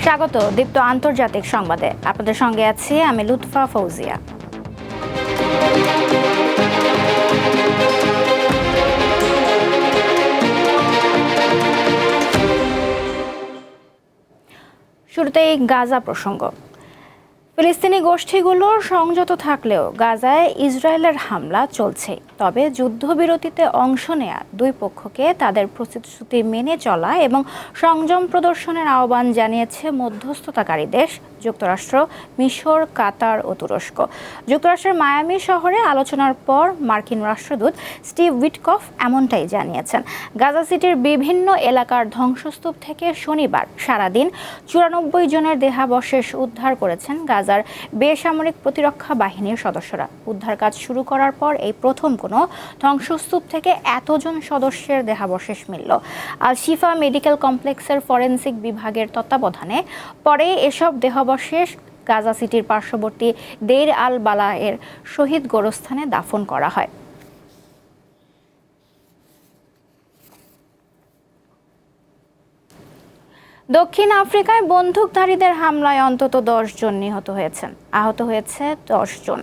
স্বাগত দীপ্ত আন্তর্জাতিক সংবাদে। আপনাদের সঙ্গে আছি আমি লুৎফা ফৌজিয়া। শুরুতেই গাজা প্রসঙ্গ। ফিলিস্তিনি গোষ্ঠীগুলো সংযত থাকলেও গাজায় ইসরায়েলের হামলা চলছে। তবে যুদ্ধবিরতিতে অংশ নেয়া দুই পক্ষকে তাদের প্রতিশ্রুতি মেনে চলা এবং সংযম প্রদর্শনের আহ্বান জানিয়েছে মধ্যস্থতাকারী দেশ যুক্তরাষ্ট্র, মিশর, কাতার ও তুরস্ক। যুক্তরাষ্ট্রের মায়ামি শহরে আলোচনার পর মার্কিন রাষ্ট্রদূত স্টিভ উইটকফ এমনটাই জানিয়েছেন। গাজা সিটির বিভিন্ন এলাকার ধ্বংসস্তূপ থেকে শনিবার সারাদিন 94 জনের দেহাবশেষ উদ্ধার করেছেন গাজার বেসামরিক প্রতিরক্ষা বাহিনীর সদস্যরা। উদ্ধার কাজ শুরু করার পর এই প্রথম কোনো ধ্বংসস্তূপ থেকে এতজন সদস্যের দেহাবশেষ মিলল। আল শিফা মেডিকেল কমপ্লেক্সের ফরেনসিক বিভাগের তত্ত্বাবধানে পরে এসব দেহাবশেষ গাজা সিটির পার্শ্ববর্তী দেইর আল বালায়ের শহীদ গোরস্থানে দাফন করা হয়। দক্ষিণ আফ্রিকায় বন্দুকধারীদের হামলায় অন্তত 10 জন নিহত হয়েছেন, আহত হয়েছে 10 জন।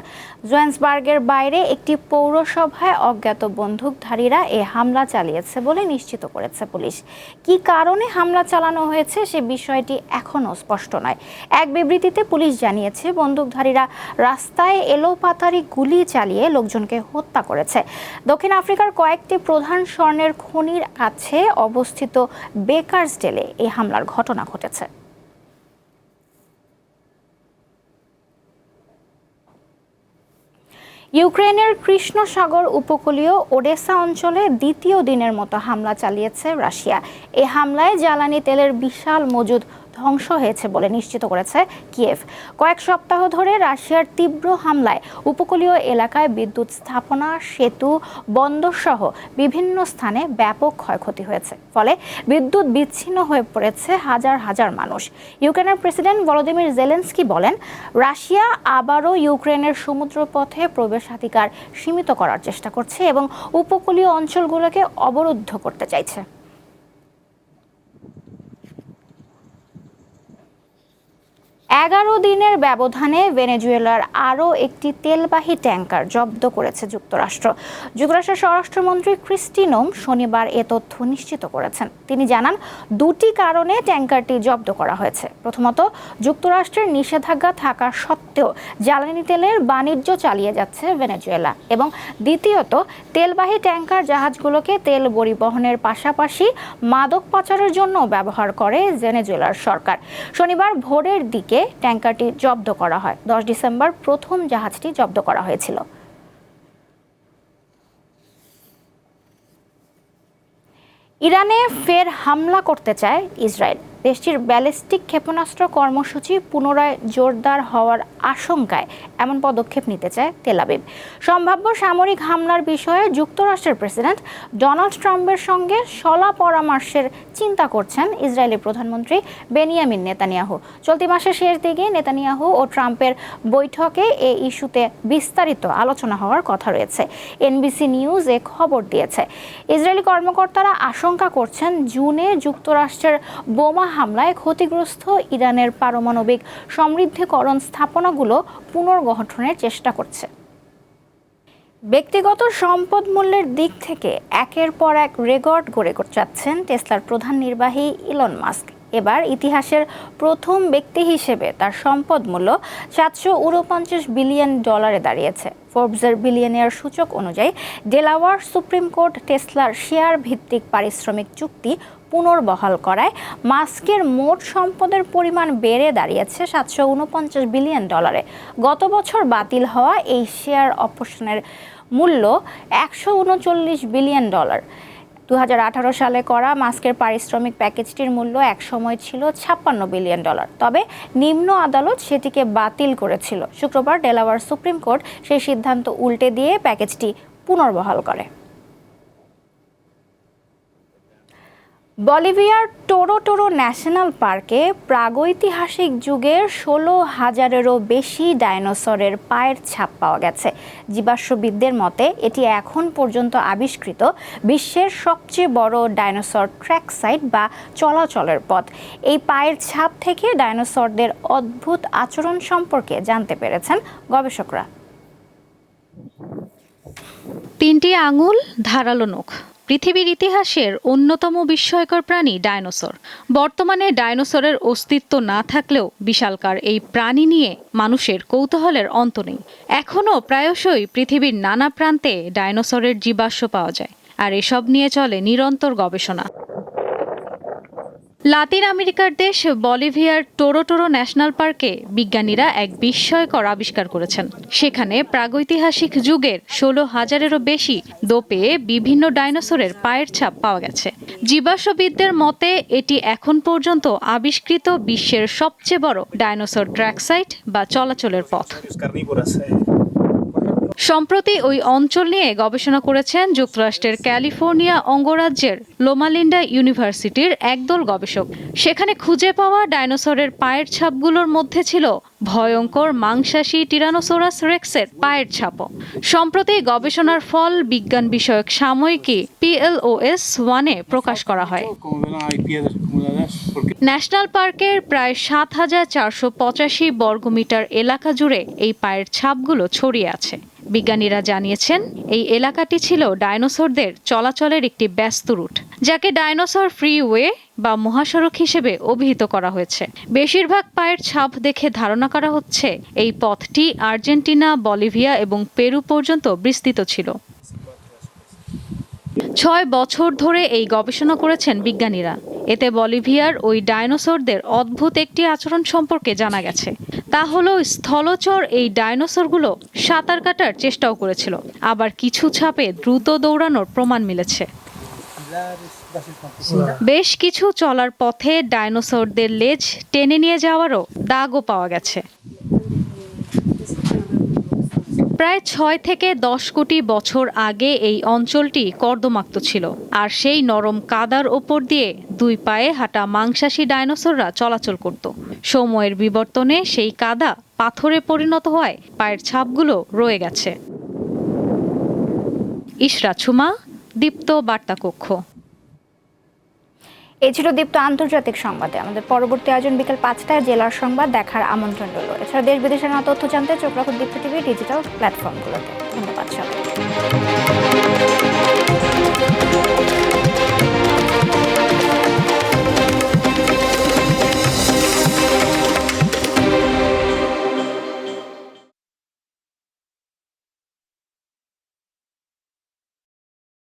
জোহান্সবার্গের বাইরে একটি পৌরসভায় অজ্ঞাত বন্দুকধারীরা এ হামলা চালিয়েছে বলে নিশ্চিত করেছে পুলিশ। কী কারণে হামলা চালানো হয়েছে সে বিষয়টি এখনও স্পষ্ট নয়। এক বিবৃতিতে পুলিশ জানিয়েছে বন্দুকধারীরা রাস্তায় এলোপাতাড়ি গুলি চালিয়ে লোকজনকে হত্যা করেছে। দক্ষিণ আফ্রিকার কয়েকটি প্রধান স্বর্ণের খনির কাছে অবস্থিত বেকার্সডেলে এই হামলার ঘটনা ঘটেছে। ইউক্রেনের কৃষ্ণ সাগর উপকূলীয় ওডেসা অঞ্চলে দ্বিতীয় দিনের মতো হামলা চালিয়েছে রাশিয়া। এই হামলায় জ্বালানি তেলের বিশাল মজুদ ধ্বংস হয়েছে বলে নিশ্চিত করেছে কিয়েভ। কয়েক সপ্তাহ ধরে রাশিয়ার তীব্র হামলায় উপকূলীয় এলাকায় বিদ্যুৎ স্থাপনা, সেতু, বন্দর সহ বিভিন্ন স্থানে ব্যাপক ক্ষয়ক্ষতি হয়েছে। ফলে বিদ্যুৎ বিচ্ছিন্ন হয়ে পড়েছে হাজার হাজার মানুষ। ইউক্রেনের প্রেসিডেন্ট ভলোদিমির জেলেনস্কি বলেন, রাশিয়া আবারও ইউক্রেনের সমুদ্রপথে প্রবেশাধিকার সীমিত করার চেষ্টা করছে এবং উপকূলীয় অঞ্চলগুলোকে অবরুদ্ধ করতে চাইছে। এগারো দিনের ব্যবধানে ভেনেজুয়েলার আরও একটি তেলবাহী ট্যাঙ্কার জব্দ করেছে যুক্তরাষ্ট্র। যুক্তরাষ্ট্রের স্বরাষ্ট্রমন্ত্রী ক্রিস্টি নোম শনিবার এ তথ্য নিশ্চিত করেছেন। তিনি জানান, দুটি কারণে ট্যাঙ্কারটি জব্দ করা হয়েছে। প্রথমত, যুক্তরাষ্ট্রের নিষেধাজ্ঞা থাকা সত্ত্বেও জ্বালানি তেলের বাণিজ্য চালিয়ে যাচ্ছে ভেনেজুয়েলা, এবং দ্বিতীয়ত, তেলবাহী ট্যাঙ্কার জাহাজগুলোকে তেল পরিবহনের পাশাপাশি মাদক পাচারের জন্য ব্যবহার করে ভেনেজুয়েলার সরকার। শনিবার ভোরের দিকে ট্যাঙ্কারটি জব্দ করা হয়। 10 ডিসেম্বর প্রথম জাহাজটি জব্দ করা হয়েছিল। ইরানে ফের হামলা করতে চায় ইসরায়েল। দেশটির ব্যালিস্টিক ক্ষেপণাস্ত্র কর্মসূচি পুনরায় জোরদার হওয়ার আশঙ্কায় এমন পদক্ষেপ নিতে চায় তেল আবিব। সম্ভাব্য সামরিক হামলার বিষয়ে যুক্তরাষ্ট্রের প্রেসিডেন্ট ডোনাল্ড ট্রাম্পের সঙ্গে সলা পরামর্শের চিন্তা করছেন ইসরায়েলি প্রধানমন্ত্রী বেনিয়ামিন নেতানিয়াহু। চলতি মাসের শেষ দিকে নেতানিয়াহু ও ট্রাম্পের বৈঠকে এই ইস্যুতে বিস্তারিত আলোচনা হওয়ার কথা রয়েছে। এনবিসি নিউজ এ খবর দিয়েছে। ইসরায়েলি কর্মকর্তারা আশঙ্কা করছেন, জুনে যুক্তরাষ্ট্রের বোমা হামলায় ক্ষতিগ্রস্ত ইরানের পারমাণবিক সমৃদ্ধিকরণ স্থাপনাগুলো পুনর্গঠনের চেষ্টা করছে। ব্যক্তিগত সম্পদ মূল্যের দিক থেকে একের পর এক রেকর্ড গড়ে যাচ্ছেন টেসলার প্রধান নির্বাহী ইলন মাস্ক। এবার ইতিহাসের প্রথম ব্যক্তি হিসেবে তার সম্পদ মূল্য $749 বিলিয়ন দাঁড়িয়েছে। ফোর্বসের বিলিয়নিয়ার সূচক অনুযায়ী ডেলাওয়ার সুপ্রিম কোর্ট টেসলার শেয়ার ভিত্তিক পারিশ্রমিক চুক্তি পুনর্বহাল করায় মাস্কের মোট সম্পদের পরিমাণ বেড়ে দাঁড়িয়েছে $749 বিলিয়ন। গত বছর বাতিল হওয়া এই শেয়ার অপশনের মূল্য $139 বিলিয়ন। 2018 সালে করা মাস্কের পারিশ্রমিক প্যাকেজটির মূল্য একসময় ছিল $56 বিলিয়ন। তবে নিম্ন আদালত সেটিকে বাতিল করেছিল। শুক্রবার ডেলাওয়ার সুপ্রিম কোর্ট সেই সিদ্ধান্ত উল্টে দিয়ে প্যাকেজটি পুনর্বহাল করে। বলিভিয়ার টোরো টোরো ন্যাশনাল পার্কে প্রাগৈতিহাসিক যুগের ১৬,০০০-এরও বেশি ডাইনোসরের পায়ের ছাপ পাওয়া গেছে। জীবাশ্মবিদদের মতে এটি এখন পর্যন্ত আবিষ্কৃত বিশ্বের সবচেয়ে বড় ডাইনোসর ট্র্যাক সাইট বা চলাচলের পথ। এই পায়ের ছাপ থেকে ডাইনোসরদের অদ্ভুত আচরণ সম্পর্কে জানতে পেরেছেন গবেষকরা। ৩টি আঙুল, ধারালো নখ, পৃথিবীর ইতিহাসের অন্যতম বিস্ময়কর প্রাণী ডাইনোসর। বর্তমানে ডাইনোসরের অস্তিত্ব না থাকলেও বিশালকার এই প্রাণী নিয়ে মানুষের কৌতূহলের অন্ত নেই। এখনও প্রায়শই পৃথিবীর নানা প্রান্তে ডাইনোসরের জীবাশ্ম পাওয়া যায়, আর এসব নিয়ে চলে নিরন্তর গবেষণা। লাতিন আমেরিকার দেশ বলিভিয়ার টোরো টোরো ন্যাশনাল পার্কে বিজ্ঞানীরা এক বিস্ময়কর আবিষ্কার করেছেন। সেখানে প্রাগৈতিহাসিক যুগের ১৬,০০০-এরও বেশি দোপে বিভিন্ন ডাইনোসরের পায়ের ছাপ পাওয়া গেছে। জীবাশ্মবিদদের মতে এটি এখন পর্যন্ত আবিষ্কৃত বিশ্বের সবচেয়ে বড় ডাইনোসর ট্র্যাক সাইট বা চলাচলের পথ। সম্প্রতি ওই অঞ্চল নিয়ে গবেষণা করেছেন যুক্তরাষ্ট্রের ক্যালিফোর্নিয়া অঙ্গরাজ্যের লোমালিন্ডা ইউনিভার্সিটির একদল গবেষক। সেখানে খুঁজে পাওয়া ডাইনোসরের পায়ের ছাপগুলোর মধ্যে ছিল ভয়ঙ্কর মাংসাশী টিরানোসোরাস রেক্সের পায়ের ছাপও। সম্প্রতি গবেষণার ফল বিজ্ঞান বিষয়ক সাময়িকী PLOS 1-এ প্রকাশ করা হয়। ন্যাশনাল পার্কের প্রায় ৭,৪৮৫ বর্গমিটার এলাকা জুড়ে এই পায়ের ছাপগুলো ছড়িয়ে আছে। বিজ্ঞানীরা জানিয়েছেন এই এলাকাটি ছিল ডাইনোসরদের চলাচলের একটি ব্যস্ত রুট, যাকে ডাইনোসর ফ্রিওয়ে বা মহাসড়ক হিসেবে অভিহিত করা হয়েছে। বেশিরভাগ পায়ের ছাপ দেখে ধারণা করা হচ্ছে এই পথটি আর্জেন্টিনা, বলিভিয়া এবং পেরু পর্যন্ত বিস্তৃত ছিল। ৬ বছর ধরে এই গবেষণা করেছেন বিজ্ঞানীরা। এতে বলিভিয়ার ওই ডাইনোসরদের অদ্ভুত একটি আচরণ সম্পর্কে জানা গেছে। তা হলো স্থলচর এই ডাইনোসরগুলো সাঁতার কাটার চেষ্টাও করেছিল, আবার কিছু ছাপে দ্রুত দৌড়ানোর প্রমাণ মিলেছে। বেশ কিছু চলার পথে ডাইনোসরদের লেজ টেনে নিয়ে যাওয়ারও দাগও পাওয়া গেছে। প্রায় ৬ থেকে ১০ কোটি বছর আগে এই অঞ্চলটি কর্দমাক্ত ছিল, আর সেই নরম কাদার ওপর দিয়ে দুই পায়ে হাঁটা মাংসাশী ডাইনোসররা চলাচল করত। সময়ের বিবর্তনে সেই কাদা পাথরে পরিণত হওয়ায় পায়ের ছাপগুলো রয়ে গেছে। ইশরা ছুমা, দীপ্ত বার্তা কক্ষ। এই ছিল দীপ্ত আন্তর্জাতিক সংবাদে। আমাদের পরবর্তী আয়োজন বিকেল ৫টায় জেলার সংবাদ দেখার আমন্ত্রণ রইল। এছাড়া দেশ বিদেশের তথ্য জানতে চোখ রাখুন দীপ্ত টিভি ডিজিটাল প্ল্যাটফর্মগুলোতে। ধন্যবাদ সবাই।